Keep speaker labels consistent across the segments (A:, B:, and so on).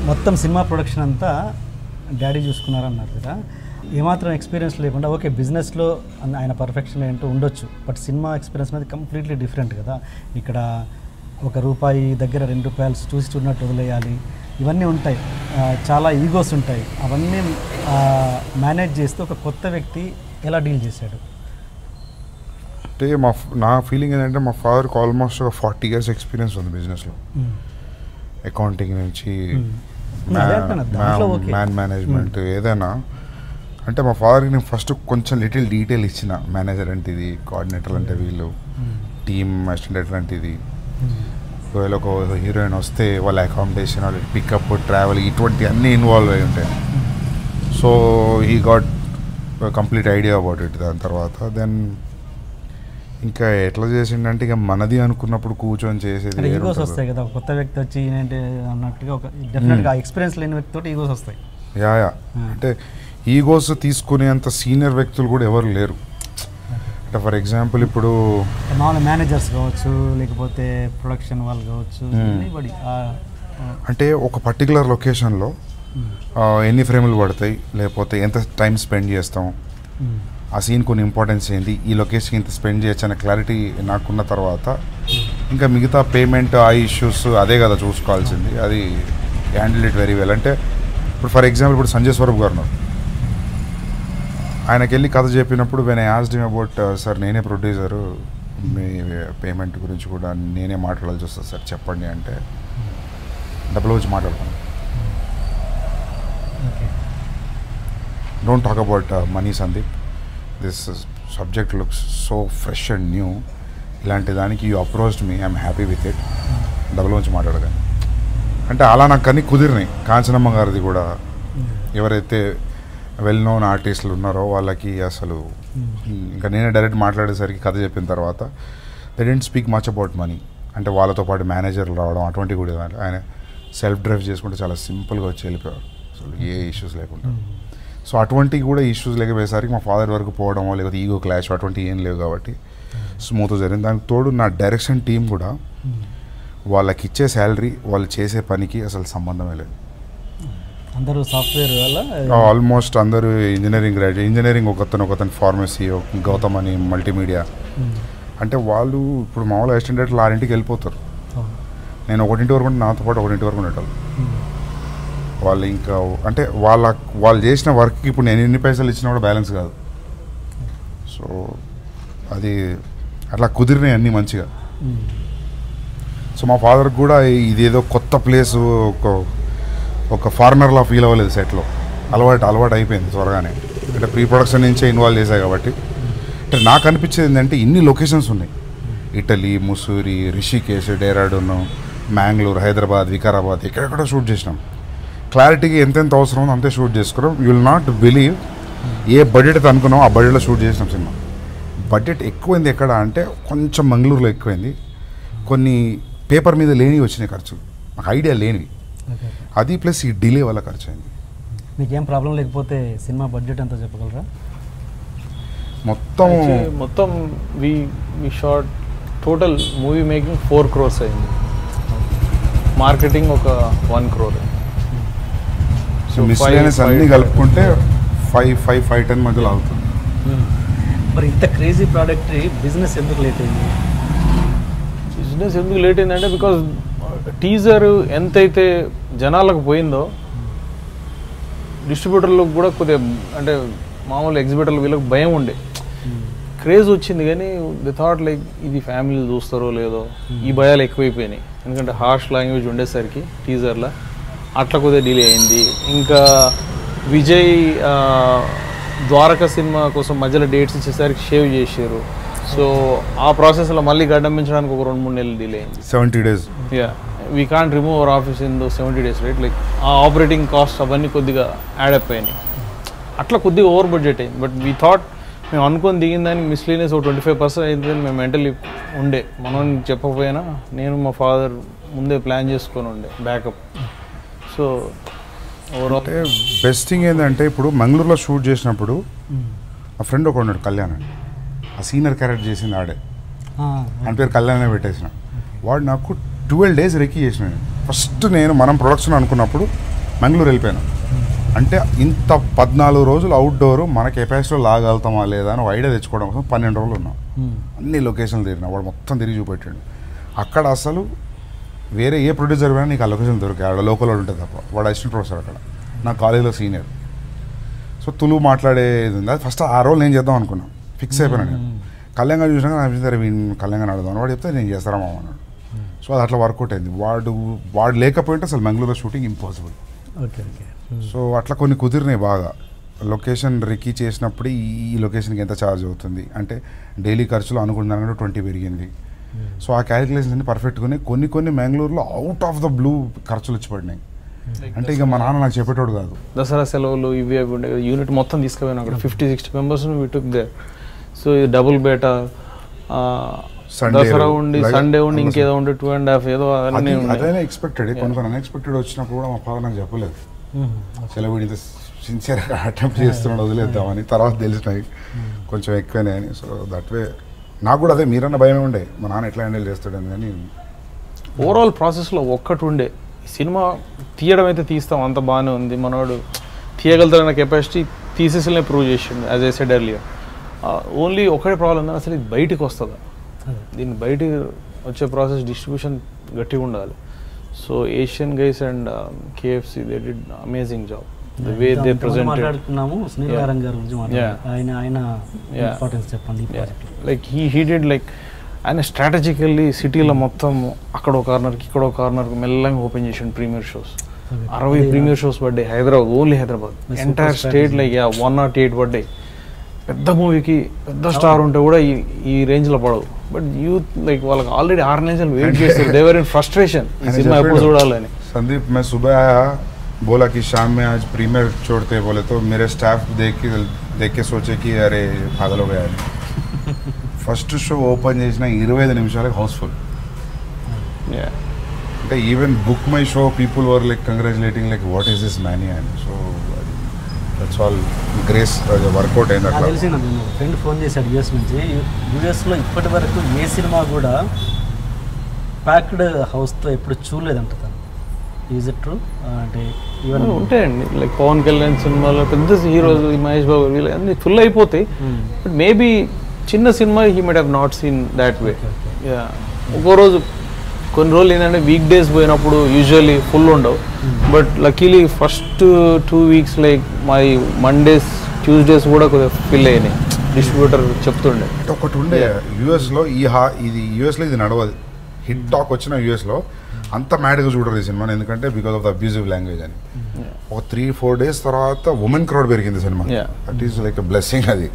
A: మొత్తం cinema production అంతా daddy చూసుకున్నారన్నారు కదా, ఏమాత్రం ఎక్స్పీరియన్స్ లేకుండా ఓకే బిజినెస్లో ఆయన పర్ఫెక్షన్ ఏంటో ఉండొచ్చు, బట్ సినిమా ఎక్స్పీరియన్స్ అనేది కంప్లీట్లీ డిఫరెంట్ కదా. ఇక్కడ ₹1 దగ్గర ₹2 చూసి చూడనట్టు వదిలేయాలి, ఇవన్నీ ఉంటాయి, చాలా ఈగోస్ ఉంటాయి. అవన్నీ మేనేజ్ చేస్తూ ఒక కొత్త వ్యక్తి ఎలా డీల్ చేశాడు?
B: అంటే నా ఫీలింగ్ ఏంటంటే మా ఫాదర్కి ఆల్మోస్ట్ ఒక 40 years ఎక్స్పీరియన్స్ ఉంది బిజినెస్లో. అకౌంటింగ్ నుంచి మ్యాన్ మేనేజ్మెంట్ ఏదైనా. అంటే మా ఫాదర్కి నేను ఫస్ట్ కొంచెం లిటిల్ డీటెయిల్ ఇచ్చిన, మేనేజర్ అంటే ఇది, కోఆర్డినేటర్ అంటే వీళ్ళు, టీమ్ అసిస్టెంట్ అంటే ఇది, ఒకవేళ ఒక హీరోయిన్ వస్తే వాళ్ళ అకామిడేషన్, వాళ్ళ పికప్, ట్రావెల్, ఇటువంటి అన్నీ ఇన్వాల్వ్ అయి ఉంటాయి. So he got complete idea about it. దాని తర్వాత దెన్ ఇంకా ఎట్లా చేసిండంటే ఇక మనది అనుకున్నప్పుడు కూర్చొని చేసేది.
A: ఈగోస్ వస్తాయి కదా, కొత్త వ్యక్తి వచ్చి ఏంటంటే అన్నట్టుగా ఒక డెఫినెట్గా ఎక్స్పీరియన్స్ లేని వ్యక్తితో ఈగోస్ వస్తాయి.
B: యా అంటే ఈగోస్ తీసుకునేంత సీనియర్ వ్యక్తులు కూడా ఎవరు లేరు. అంటే ఫర్ ఎగ్జాంపుల్ ఇప్పుడు
A: మామూలు మేనేజర్స్ కావచ్చు, లేకపోతే ప్రొడక్షన్ వాళ్ళు కావచ్చు,
B: అంటే ఒక పర్టికులర్ లొకేషన్లో ఎన్ని ఫ్రేములు పడతాయి, లేకపోతే ఎంత టైం స్పెండ్ చేస్తాం, ఆ సీన్ కొన్ని ఇంపార్టెన్స్ ఏంటి, ఈ లొకేషన్ ఇంత స్పెండ్ చేయొచ్చు అనే క్లారిటీ నాకున్న తర్వాత ఇంకా మిగతా పేమెంట్ ఆ ఇష్యూస్ అదే కదా చూసుకోవాల్సింది. అది హ్యాండిల్ ఇట్ వెరీ వెల్. అంటే ఇప్పుడు ఫర్ ఎగ్జాంపుల్ ఇప్పుడు సంజయ్ స్వరూప్ గారు ఉన్నారు, ఆయనకి వెళ్ళి కథ చెప్పినప్పుడు when I asked him about sir నేనే ప్రొడ్యూసరు, మీ పేమెంట్ గురించి కూడా నేనే మాట్లాడాల్సి వస్తుంది సార్ చెప్పండి అంటే, డబ్బులు వచ్చి మాట్లాడతాను, don't talk about money Sandeep, this subject looks so fresh and new, ఇలాంటి దానికి you approached me, I'm happy with it, డబ్బుల నుంచి మాట్లాడగానే. అంటే అలా నాకు అన్నీ కుదిరినాయి. కాంచనమ్మ గారిది కూడా ఎవరైతే వెల్ నోన్ ఆర్టిస్టులు ఉన్నారో వాళ్ళకి అసలు ఇంకా నేనే డైరెక్ట్ మాట్లాడేసరికి కథ చెప్పిన తర్వాత they didn't speak much about money. అంటే వాళ్ళతో పాటు మేనేజర్లు రావడం అటువంటివి కూడా ఆయన సెల్ఫ్ డ్రైవ్ చేసుకుంటే చాలా సింపుల్గా వచ్చి వెళ్ళిపోయారు, అసలు ఏ ఇష్యూస్ లేకుండా. సో అటువంటివి కూడా ఇష్యూస్ లేకపోయేసరికి మా ఫాదర్ వరకు పోవడమో లేకపోతే ఈగో క్లాష్ అటువంటివి ఏం లేవు కాబట్టి స్మూత్గా జరిగింది. దానికి తోడు నా డైరెక్షన్ టీం కూడా వాళ్ళకి ఇచ్చే శాలరీ వాళ్ళు చేసే పనికి అసలు సంబంధమే లేదు.
A: అందరూ సాఫ్ట్వేర్ వల్ల
B: ఆల్మోస్ట్ అందరూ ఇంజనీరింగ్ గ్రాడ్యుయేట్, ఇంజనీరింగ్ ఒకతను ఫార్మసీ, గౌతమ్ అని మల్టీమీడియా. అంటే వాళ్ళు ఇప్పుడు మామూలు అసిస్టెంట్ డైరెక్టర్లు 6 వెళ్ళిపోతారు. నేను 1 వరకు ఉంటే నాతో పాటు 1 వరకు ఉండేటాను. వాళ్ళు ఇంకా అంటే వాళ్ళు చేసిన వర్క్కి ఇప్పుడు నేను ఎన్ని పైసలు ఇచ్చినా కూడా బ్యాలెన్స్ కాదు. సో అది అట్లా కుదిరినాయి అన్నీ మంచిగా. సో మా ఫాదర్కి కూడా ఇదేదో కొత్త ప్లేసు, ఒక ఫారినర్లా ఫీల్ అవ్వలేదు సెట్లో, అలవాటు అయిపోయింది త్వరగానే. అంటే ప్రీ ప్రొడక్షన్ నుంచే ఇన్వాల్వ్ చేశాయి కాబట్టి. అంటే నాకు అనిపించేది ఏంటంటే ఇన్ని లొకేషన్స్ ఉన్నాయి, ఇటలీ, ముసూరి, రిషికేశ్, డెహ్రాడూన్, మ్యాంగ్లూర్, హైదరాబాద్, వికారాబాద్, ఎక్కడెక్కడ షూట్ చేసినాం. క్లారిటీగా ఎంతెంత అవసరం ఉందో అంతే షూట్ చేసుకున్నాం. You will not believe A budget అయితే అనుకున్నాం ఆ బడ్జెట్లో షూట్ చేసినాం సినిమా. బడ్జెట్ ఎక్కువైంది ఎక్కడ అంటే కొంచెం మంగళూరులో ఎక్కువైంది, కొన్ని పేపర్ మీద లేనివి వచ్చినాయి ఖర్చులు, నాకు ఐడియా లేనివి, అది ప్లస్ ఈ డిలే వల్ల ఖర్చు అయింది.
A: మీకేం ప్రాబ్లం లేకపోతే సినిమా బడ్జెట్ అంతా చెప్పగలరా?
C: మొత్తం we short total movie making 4 crores అయింది, మార్కెటింగ్ ఒక 1 crore.
B: సో మిస్లేనియస్ అన్నీ కలుపుకుంటే 5-10 మధ్యలో అవుతుంది.
A: మరి ఇంత క్రేజీ ప్రోడక్ట్ బిజినెస్ ఎందుకు లేట్ అయింది?
C: అంటే బికాజ్ టీజర్ ఎంతైతే జనాలకు పోయిందో డిస్ట్రిబ్యూటర్లకు కూడా కొద్దిగా, అంటే మామూలు ఎగ్జిబిటర్లు వీళ్ళకి భయం ఉండే, క్రేజ్ వచ్చింది కానీ ది థాట్ లైక్ ఇది ఫ్యామిలీలు చూస్తారో లేదో, ఈ భయాలు ఎక్కువైపోయినాయి. ఎందుకంటే హార్ష్ లాంగ్వేజ్ ఉండేసరికి టీజర్లో అట్లా కొద్దిగా డిలే అయింది. ఇంకా విజయ్ ద్వారకా సినిమా కోసం మధ్యలో డేట్స్ ఇచ్చేసరికి షేవ్ చేసారు. సో ఆ ప్రాసెస్లో మళ్ళీ గడ్డం పెంచడానికి ఒక 2-3 నెలలు డిలే అయింది.
B: 70 days.
C: Yeah, we can't remove our office in though 70 days, right? Like ఆ ఆపరేటింగ్ కాస్ట్ అవన్నీ కొద్దిగా యాడప్ అయినాయి, అట్లా కొద్దిగా ఓవర్ బడ్జెట్ అయింది. బట్ వీ థాట్ మేము అనుకొని దిగిన దానికి మిస్లీనియస్ ఒక 25% అయిందని మేము మెంటలీ ఉండే. మనం చెప్పకపోయినా నేను మా ఫాదర్ ముందే ప్లాన్ చేసుకొని ఉండే backup. So overall
B: best thing ఏంటంటే ఇప్పుడు మంగళూరులో షూట్ చేసినప్పుడు మా ఫ్రెండ్ ఒక ఉన్నాడు, కళ్యాణ్ అని, ఆ సీనియర్ క్యారెక్టర్ చేసింది ఆడే, అని పేరు కళ్యాణ్ అనే పెట్టేసిన. వాడు నాకు 12 days రెక్కి చేసినాడు. ఫస్ట్ మనం ప్రొడక్షన్ అనుకున్నప్పుడు మంగళూరు వెళ్ళిపోయాను. అంటే ఇంత 14 రోజులు అవుట్డోర్ మన కెపాసిటీలో లాగలుగుతామా లేదా అని ఐడియా తెచ్చుకోవడం కోసం 12 రోజులు ఉన్నాం. అన్ని లొకేషన్లు తిరిగిన, వాడు మొత్తం తిరిగి చూపెట్టాడు. అక్కడ అసలు వేరే ఏ ప్రొడ్యూసర్ అయినా నీకు ఆ లొకేషన్ దొరికాయి, ఆడ లోకల్ వాడు ఉంటుంది తప్ప. వాడు అసిస్టెంట్ ప్రొఫెసర్ అక్కడ, నా కాలేజీలో సీనియర్. సో తులు మాట్లాడేది ఉంది. అది ఫస్ట్ ఆ రోల్ నేను చేద్దాం అనుకున్నాను, ఫిక్స్ అయిపోయాను నేను. కళ్యాణ్ చూసినాక నాకు అనిపించింది వీడిని కళ్యాణ్ అడుగుదాం, వాడు చెప్తే నేను చేస్తారా మామ అన్నాడు. సో అది అట్లా వర్కౌట్ అయింది. వాడు లేకపోయింటే అసలు మంగళూరులో shooting impossible.
A: Okay okay.
B: So అట్లా కొన్ని కుదిరినాయి బాగా. లొకేషన్ రికీ చేసినప్పుడు ఈ లొకేషన్కి ఎంత ఛార్జ్ అవుతుంది అంటే డైలీ ఖర్చులు అనుకున్న దానికంటే 20 పెరిగింది. సో ఆ క్యాలిక్యులేషన్స్ అన్ని పర్ఫెక్ట్గానే కొన్ని మంగళూరులో అవుట్ ఆఫ్ ద బ్లూ ఖర్చులు వచ్చి పడినాయి. అంటే ఇక మా నాన్న నాకు చెప్పేటోడు కాదు.
C: దసరా సెలవులు ఇవి అవి ఉండే యూనిట్ మొత్తం తీసుకుపోయాను అక్కడ 50-60 members we took there. So ఇది డబుల్ బేటా, దసరా ఉండి సండే ఉండి ఇంకేదో ఉండి 2.5 ఏదో
B: అదైనా ఎక్స్పెక్టెడ్. కొన్ని అన్ఎక్స్పెక్టెడ్ వచ్చినప్పుడు కూడా మా ఫాదర్ నాకు చెప్పలేదు. సెలవు ఇంత సిన్సియర్గా అటెంప్ట్ చేస్తున్నాడు వదిలేద్దామని. తర్వాత తెలిసినాయి కొంచెం ఎక్కువనే అని. సో దట్ వే నాకు కూడా అదే మీరన్న భయమే ఉండే, మా నాన్న ఎట్లా హ్యాండిల్ చేస్తాడని. కానీ
C: ఓవరాల్ ప్రాసెస్లో ఒక్కటి ఉండే, సినిమా తీయడం అయితే తీస్తాం అంత బాగానే ఉంది, మనవాడు తీయగలుగుతాడన్న కెపాసిటీ తీసేసినే ప్రూవ్ చేసిండు. As I said earlier, only ఒకటే ప్రాబ్లం ఉందని అసలు ఇది బయటికి వస్తుందా, దీన్ని బయటికి వచ్చే ప్రాసెస్ డిస్ట్రిబ్యూషన్ గట్టిగా ఉండాలి. So Asian guys and KFC they did amazing job. The way they presented.
A: మాట్లాడుకున్నాము సునీల్ నారాయణ గారి గురించి. ఆయన ఇంపార్టెన్స్ చెప్పండి.
C: లైక్ he did like ఆయన స్ట్రాటజికల్లీ సిటీలో మొత్తం అక్కడ ఒక కార్నర్కి ఇక్కడ ఒక కార్నర్కి మెల్లగా ఓపెన్ చేసిండు ప్రీమియర్ షోస్. 60 ప్రీమియర్ షోస్ పడ్డాయి Hyderabad, only Hyderabad. Entire state like 108 పడ్డాయి. పెద్ద మూవీకి పెద్ద స్టార్ ఉంటే కూడా ఈ రేంజ్లో పడవు. బట్ యూత్ లైక్ వాళ్ళకి ఆల్రెడీ 6 నెలలు వెయిట్ చేస్తారు. దే వర్ ఇన్ ఫ్రస్ట్రేషన్ ఈ సినిమా ఎప్పుడు చూడాలని.
B: संदीप मैं सुबह आया, बोला कि शाम में आज प्रीमियर छोड़ते बोले, तो मेरे स्टाफ देख के सोचे कि अरे पागल हो गया है. ఫస్ట్ షో ఓపెన్ చేసిన 25 నిమిషాలకు హౌస్ఫుల్. అంటే even BookMyShow people were like congratulating like what is this many అని. So that's all grace work out అయింది. అట్లా
A: తెలిసిన ఫ్రెండ్ ఫోన్ చేశాడు యూఎస్ నుంచి. యూఎస్లో ఇప్పటి వరకు ఏ సినిమా కూడా ప్యాక్డ్ హౌస్తో ఎప్పుడు చూడలేదంట తను. Is it true? అంటే ఈవెన్
C: ఉంటాయండి లైక్ పవన్ కళ్యాణ్ సినిమాలో పెద్ద హీరోస్ మహేష్ బాబు వీళ్ళు అన్ని ఫుల్ అయిపోతాయి. బట్ మేబీ చిన్న cinema he might have not seen that way. ఒక్కో రోజు కొన్ని రోజులు ఏంటంటే వీక్ డేస్ పోయినప్పుడు యూజువల్లీ ఫుల్ ఉండవు. But luckily first 2 weeks like my Mondays Tuesdays కూడా కొద్దిగా ఫిల్ అయినాయి. డిస్ట్రిబ్యూటర్ చెప్తుండే
B: ఒకటి ఉండే యూఎస్లో ఇది యూఎస్లో ఇది నడవదు. హిట్ టాక్ వచ్చిన యూఎస్లో అంత మ్యాడ్గా చూడరు ఈ సినిమాని, ఎందుకంటే because of the abusive language అని. ఒక 3-4 days తర్వాత ఉమెన్ క్రౌడ్ పెరిగింది cinema. That is like a blessing అది.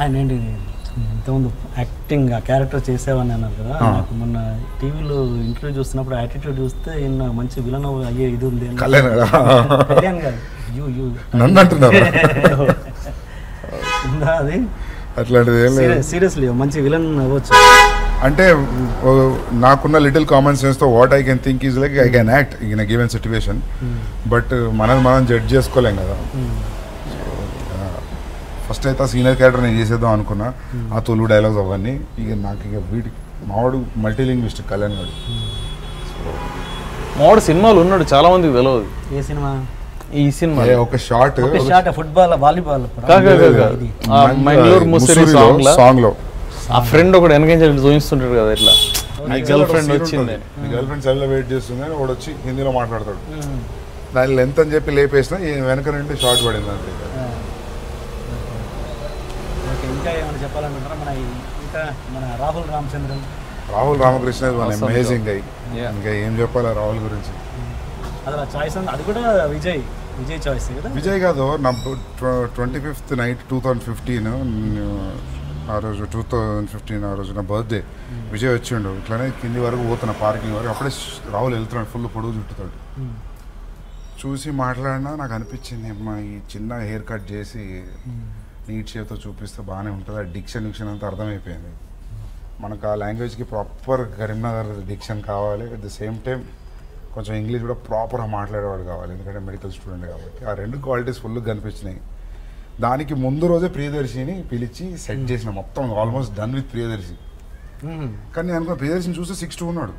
A: అండ్ ఏంటి ఇంతకుముందు యాక్టింగ్ ఆ క్యారెక్టర్ చేసేవని అన్నారు కదా, నాకు మొన్న టీవీలో ఇంటర్వ్యూ చూస్తున్నప్పుడు యాటిట్యూడ్ చూస్తే ఈయన మంచి విలన్ అయ్యే ఇది ఉంది. కళ్యాణ్ గారు
B: నన్ను అంటున్నారు
A: అది
B: అట్లాంటిది.
A: సీరియస్లీ మంచి విలన్ అవ్వచ్చు.
B: అంటే నాకున్న లిటిల్ కామన్ సెన్స్తో what I can think is like I can act in a given situation. But మనం జడ్జ్ చేసుకోలేం కదా. ఫస్ట్ అయితే ఆ సీనియర్ క్యారెక్టర్ నేను చేసేద్దాం అనుకున్నా, ఆ తొలు డైలాగ్స్ అవన్నీ. ఇక నాకు ఇక వీడికి మావాడు మల్టీలింగ్విస్ట్ కళ్యాణ్ గారు.
C: మావాడు సినిమాలు ఉన్నాడు, చాలా మందికి తెలియదు.
A: ఏ సినిమా?
C: ఈ సినిమా
B: ఒక షార్ట్
A: ఫుట్బాల్ వాలీబాల్
C: మంగళూరు ముసిరి సాంగ్ లో ఆ ఫ్రెండ్ ఒకటి వెనక చూపిస్తుంటాడు కదా, ఇట్లా నీ గర్ల్ ఫ్రెండ్ వచ్చింది,
B: నీ గర్ల్ ఫ్రెండ్ సెల్ వెయిట్ చేస్తుంది అని వాడు వచ్చి హిందీలో మాట్లాడతాడు. దాని లెంత్ అని చెప్పి లేపేసిన వెనక నుండి షార్ట్ పడింది అంతే.
A: ఇంకా ఏమైనా చెప్పాలనుకుంటారా? మన రాహుల్
B: రామకృష్ణ అమేజింగ్ అయ్యి ఇంకా ఏం చెప్పాలి రాహుల్ గురించి.
A: అది చాయిస్ అది కూడా విజయ్ చాయిస్ కదా.
B: విజయ్ కాదు, నా 25th నైట్ 2015 ఆ రోజు 2015 ఆ రోజు నా బర్త్డే. విజయ్ వచ్చిండు, ఇట్లానే కింది వరకు పోతున్నా పార్కింగ్ వరకు. అప్పుడే రాహుల్ వెళ్తున్నాడు, ఫుల్ పొడుగు చుట్టుతాడు. చూసి మాట్లాడినా నాకు అనిపించింది, అమ్మా ఈ చిన్న హెయిర్ కట్ చేసి నీట్ షేప్తో చూపిస్తే బాగానే ఉంటుంది. ఆ డిక్షన్ అంతా అర్థమైపోయింది. మనకు ఆ లాంగ్వేజ్కి ప్రాపర్ కరీంనగర్ డిక్షన్ కావాలి, అట్ ద సేమ్ టైం కొంచెం ఇంగ్లీష్ కూడా ప్రాపర్గా మాట్లాడేవాడు కావాలి, ఎందుకంటే మెడికల్ స్టూడెంట్ కాబట్టి. ఆ 2 క్వాలిటీస్ ఫుల్గా కనిపించినాయి. దానికి ముందు రోజే ప్రియదర్శిని పిలిచి సెట్ చేసిన, మొత్తం ఆల్మోస్ట్ డన్ విత్ ప్రియదర్శి. కానీ నేను అనుకున్న ప్రియదర్శిని చూస్తే 6'2" ఉన్నాడు.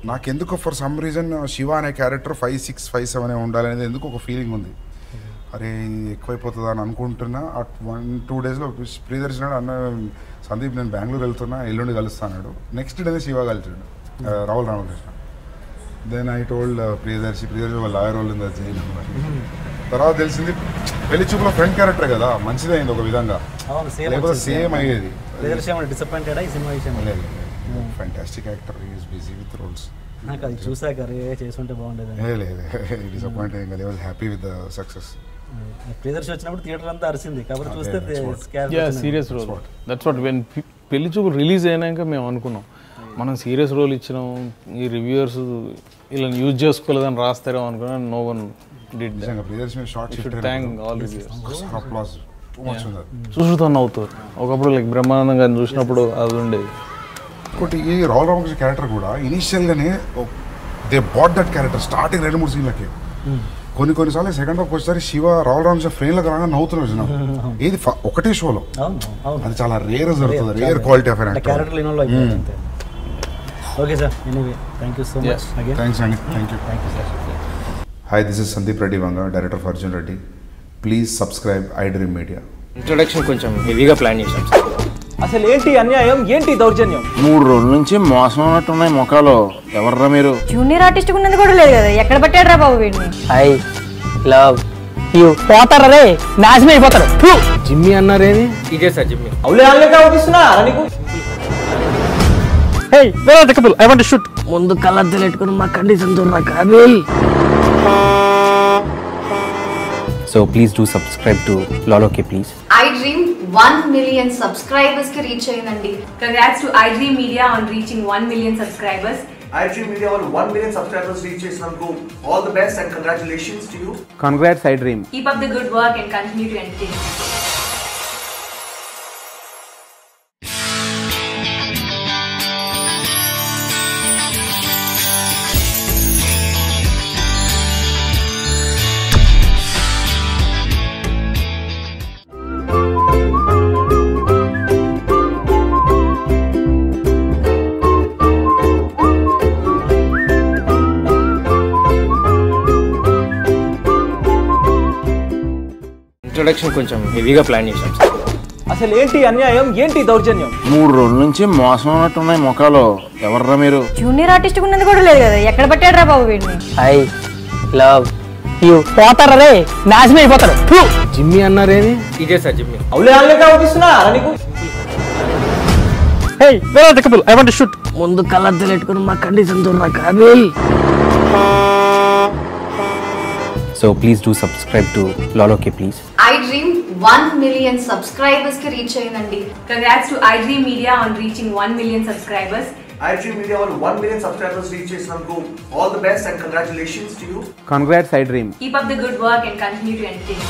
B: నాకెందుకు ఫర్ సమ్ రీజన్ శివ అనే క్యారెక్టర్ 5'6", 5'7" ఉండాలనేది ఎందుకు ఒక ఫీలింగ్ ఉంది. అరే ఎక్కువైపోతుందా అని అనుకుంటున్నా. 1-2 డేస్లో ప్రియదర్శనాడు అన్న సందీప్ నేను బెంగళూరు వెళ్తున్నా, ఎల్లుండి కలుస్తాడు. నెక్స్ట్ డేనే శివ కలిసాడు, Rahul Ramakrishna. Then I told Priyadarshi ఒక లాయర్ రోల్ ఉంది అది చేయను. తర్వాత తెలిసింది పెళ్లి చూపులో ఫ్రెండ్ క్యారెక్టర్ కదా, మంచిదే అయింది ఒక విధంగా, లేకపోతే సేమ్ అయ్యేది. Fantastic actor, is busy with roles.
A: నాకు అది చూసాక చేసుకుంటే బాగుండేది.
B: లేదు disappointing, I was happy with the success.
A: Priyadarshi వచ్చినప్పుడు థియేటర్ అంతా అరిసింది, కాబట్టి చూస్తే
C: serious role. That's what when Pelli Choopu release అయినాక మేము అనుకున్నాం మనం సీరియస్ రోల్ ఇచ్చినాం, ఈ రివ్యూవర్స్ ఇలా యూజ్ చేసుకోలేదని రాస్తారేమో అనుకున్నాను. No one did.
B: Priyadarshi short
C: thank all reviewers.
B: Applause
C: చూస్తూ నవ్వుతారు. ఒకప్పుడు లైక్ బ్రహ్మానందంగా చూసినప్పుడు అది ఉండేది.
B: ఇంకోటి ఈ రాహుల్ రామకృష్ణ క్యారెక్టర్ కూడా ఇనీషియల్గానే they bought that character starting 2-3 సీన్లకి. కొన్నిసార్లు సెకండ్ హాఫ్ వచ్చేసరికి శివ రాహుల్ రామకృష్ణ ఫ్రేమ్లోకి రాగా నవ్వుతున్నారు. ఏది ఒకటే షోలో, అది చాలా రేర్ జరుగుతుంది, rare quality of
A: character. Okay sir, anyway thank you so much again.
B: Thanks అండి, thank you sir. Hi, this is Sandeep Reddy Vanga, director for Arjun Reddy. Please subscribe iDream Media.
D: Introduction కొంచెం హెవీగా ప్లాన్ చేశాం సార్.
E: అసలు ఏంటి అన్యాయం, ఏంటి దౌర్జన్యం?
D: 3 రోజుల నుంచి మోసం ఉన్నట్టున్నాయి ముఖాలు. ఎవర్రా మీరు?
F: జూనియర్ ఆర్టిస్ట్ ఉన్నది కూడా లేదు కదా, ఎక్కడ పట్టాడురా బాబు వీడిని?
E: I love you. పోతారా రే, నాశనం అయిపోతారు.
C: జిమ్మి అన్నారేది?
D: ఇదే సార్ జిమ్మి.
E: అవులే ఆన్లైన్ అవుపిస్తున్నా నీకు. Hey where are the couple, I want to shoot.
G: ముందు కలర్ తెలెట్టుకుని మా కండిషన్ చూడరా కాబిల్.
D: So please do subscribe to Loloke please.
H: iDream 1 million subscribers ki reach ayindandi.
I: Congrats to iDream Media on reaching 1 million subscribers.
J: iDream Media on 1 million subscribers reach chesinanduku all the best and congratulations to you.
D: Congrats iDream.
I: Keep up the good work and continue to entertain.
D: Introduction కొంచెం హెవీగా plan చేశాం sir.
E: అసలు ఏంటి అన్యాయం, ఏంటి దౌర్జన్యం?
D: 3 రోజుల నుంచి మోసం ఉన్నట్టున్నాయి ముఖాలు. ఎవర్రా మీరు?
F: జూనియర్ ఆర్టిస్ట్ ఉన్నది కూడా లేదు కదా, ఎక్కడ పట్టాడురా బాబు వీడిని?
E: I love you. పోతారా రే, నాశనం అయిపోతారు.
C: జిమ్మి అన్నారేది?
D: ఇదే సార్ జిమ్మి.
E: అవులే ఆన్లైన్ అవుపిస్తున్నా నీకు. Hey where are the couple, I want to shoot.
G: ముందు కలర్ తెలెట్టుకుని మా కండిషన్ చూడరా కాబిల్.
D: So please do subscribe to Loloke please.
H: iDream 1 million subscribers ki reach ayindandi.
I: Congrats to iDream Media on reaching 1 million subscribers.
J: iDream Media on 1 million subscribers reach chesinanduku all the best and congratulations to you.
D: Congrats iDream.
I: Keep up the good work and continue to entertain.